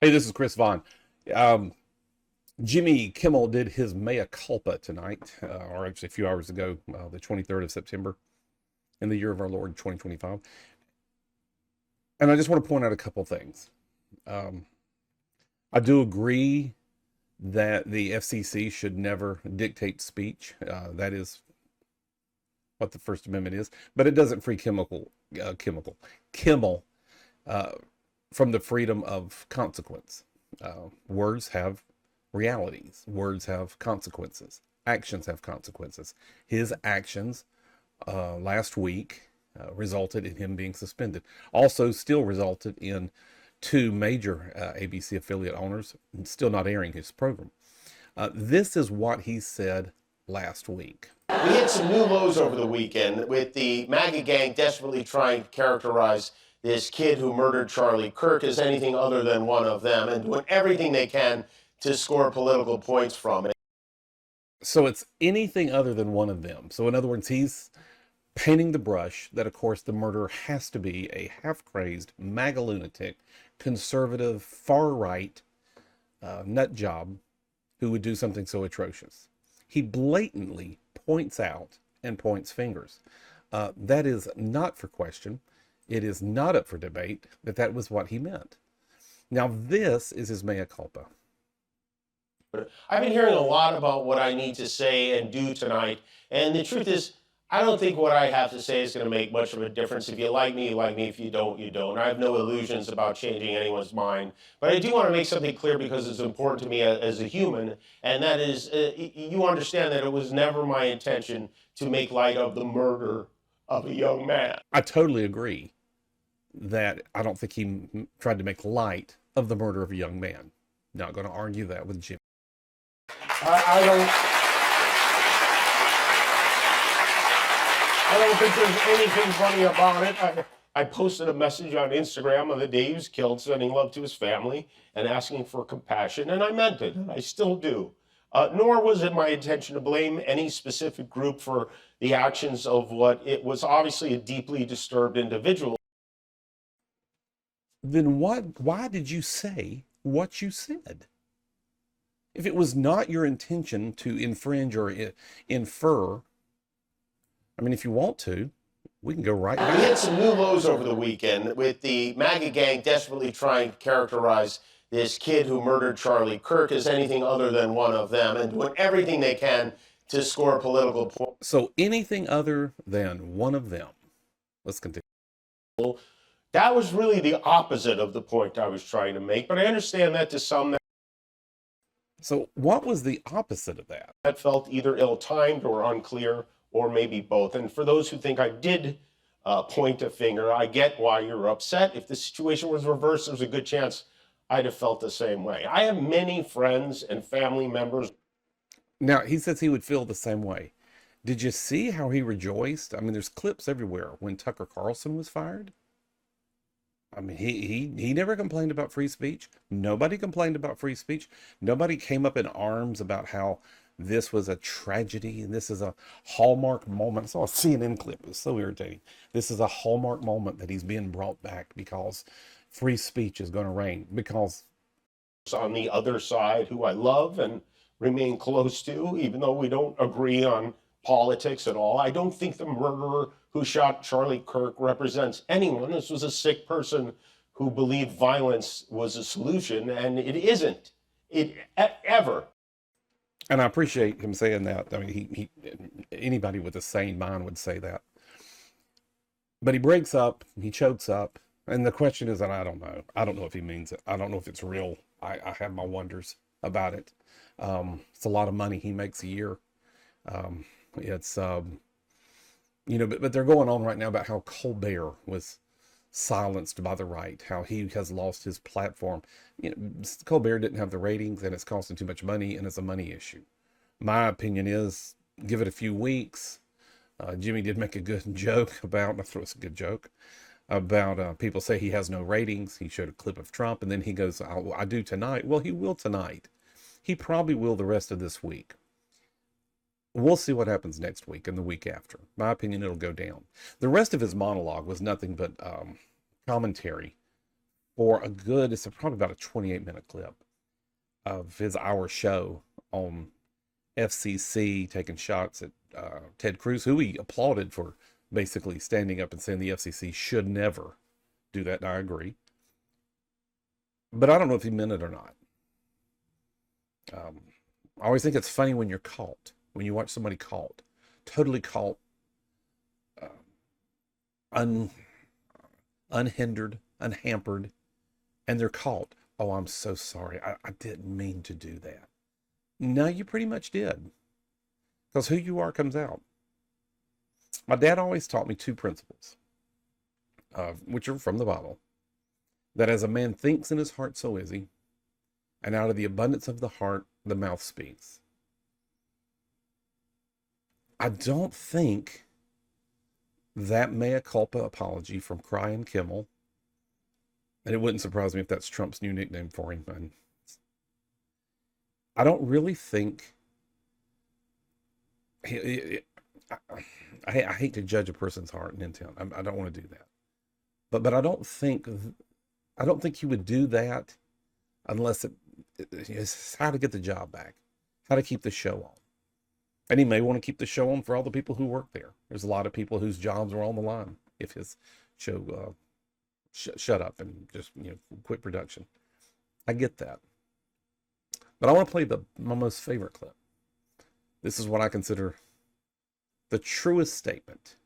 Hey, this is Chris Vaughn. Um, Jimmy Kimmel did his Mea Culpa tonight, or actually a few hours ago, the 23rd of September, in the year of our Lord 2025. And I just want to point out a couple things. Um, I do agree that the FCC should never dictate speech. That is what the First Amendment is, but it doesn't free Kimmel uh, from the freedom of consequence. Words have realities. Words have consequences. Actions have consequences. His actions last week resulted in him being suspended. Also, still resulted in two major ABC affiliate owners still not airing his program. This is what he said last week. We hit some new lows over the weekend with the MAGA gang desperately trying to characterize this kid who murdered Charlie Kirk as anything other than one of them and doing everything they can to score political points from it. So it's anything other than one of them. So in other words, he's painting the brush that, of course, the murderer has to be a half-crazed, MAGA lunatic, conservative, far-right nut job who would do something so atrocious. He blatantly points out and points fingers. That is not for question. It is not up for debate that was what he meant. Now, this is his mea culpa. I've been hearing a lot about what I need to say and do tonight, and the truth is, I don't think what I have to say is going to make much of a difference. If you like me, you like me. If you don't, you don't. I have no illusions about changing anyone's mind. But I do want to make something clear because it's important to me as a human, and that is, you understand that it was never my intention to make light of the murder of a young man. I totally agree that I don't think he tried to make light of the murder of a young man. Not going to argue that with Jim. I don't think there's anything funny about it. I posted a message on Instagram on the day he was killed, sending love to his family and asking for compassion, and I meant it, and I still do. Nor was it my intention to blame any specific group for the actions of what it was obviously a deeply disturbed individual. Then why did you say what you said? If it was not your intention to infringe or infer, I mean, if you want to, we can go right back. We hit some new lows over the weekend with the MAGA gang desperately trying to characterize this kid who murdered Charlie Kirk as anything other than one of them and doing everything they can to score political points. So anything other than one of them. Let's continue. That was really the opposite of the point I was trying to make, but I understand that to some So what was the opposite of that? that felt either ill-timed or unclear, or maybe both. And for those who think I did point a finger, I get why you're upset. If the situation was reversed, there's a good chance I'd have felt the same way. I have many friends and family members. Now, he says he would feel the same way. Did you see how he rejoiced? I mean, there's clips everywhere when Tucker Carlson was fired. I mean, he never complained about free speech. Nobody complained about free speech. Nobody came up in arms about how this was a tragedy and this is a hallmark moment. I saw a CNN clip. It was so irritating. This is a hallmark moment that he's being brought back because free speech is going to reign. Because On the other side who I love and remain close to, even though we don't agree on politics at all. I don't think the murderer who shot Charlie Kirk represents anyone. This was a sick person who believed violence was a solution, and it isn't. Ever. And I appreciate him saying that. I mean, he anybody with a sane mind would say that. But he breaks up, he chokes up, and the question is, and I don't know. I don't know if he means it. I don't know if it's real. I have my wonders about it. It's a lot of money he makes a year. It's but they're going on right now about how Colbert was silenced by the right, how he has lost his platform. Colbert didn't have the ratings, and it's costing too much money, and it's a money issue. My opinion is, give it a few weeks. Jimmy did make a good joke about, I thought it was a good joke, about people say he has no ratings. He showed a clip of Trump, and then he goes, I do tonight. Well, he will tonight. He probably will the rest of this week. We'll see what happens next week and the week after. My opinion, it'll go down. The rest of his monologue was nothing but commentary for a good, it's probably about a 28-minute clip of his hour show on FCC taking shots at Ted Cruz, who he applauded for basically standing up and saying the FCC should never do that. And I agree. But I don't know if he meant it or not. I always think it's funny when you're caught, when you watch somebody caught, totally caught, unhindered, unhampered, and they're caught. Oh, I'm so sorry. I didn't mean to do that. No, you pretty much did. Because who you are comes out. My dad always taught me two principles, which are from the Bible. That as a man thinks in his heart, so is he. And out of the abundance of the heart, the mouth speaks. I don't think that Mea Culpa apology from crying Kimmel, and it wouldn't surprise me if that's Trump's new nickname for him. And I don't really think, I hate to judge a person's heart and intent. I don't want to do that. But I don't think he would do that unless it's how to get the job back, how to keep the show on. And he may want to keep the show on for all the people who work there. There's a lot of people whose jobs are on the line if his show shut up and just quit production. I get that. But I want to play my most favorite clip. This is what I consider the truest statement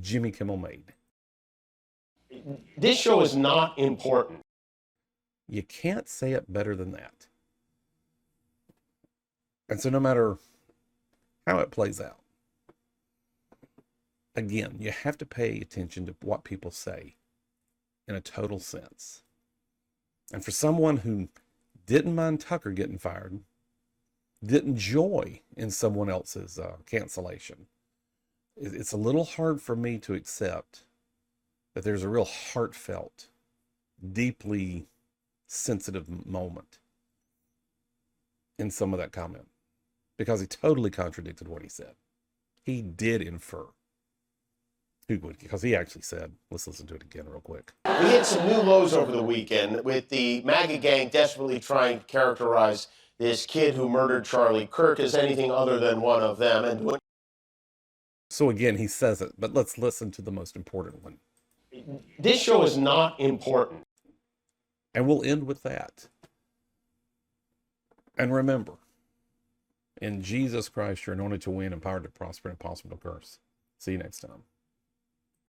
Jimmy Kimmel made. This show is not important. You can't say it better than that. And so no matter how it plays out, again, you have to pay attention to what people say in a total sense. And for someone who didn't mind Tucker getting fired, didn't joy in someone else's cancellation, it's a little hard for me to accept that there's a real heartfelt, deeply sensitive moment in some of that comment, because he totally contradicted what he said. He did infer. Because he actually said, let's listen to it again real quick. We hit some new lows over the weekend with the MAGA gang desperately trying to characterize this kid who murdered Charlie Kirk as anything other than one of them. So again, he says it, but let's listen to the most important one. This show is not important. And we'll end with that. And remember, in Jesus Christ, you're anointed to win, empowered to prosper, and impossible to curse. See you next time.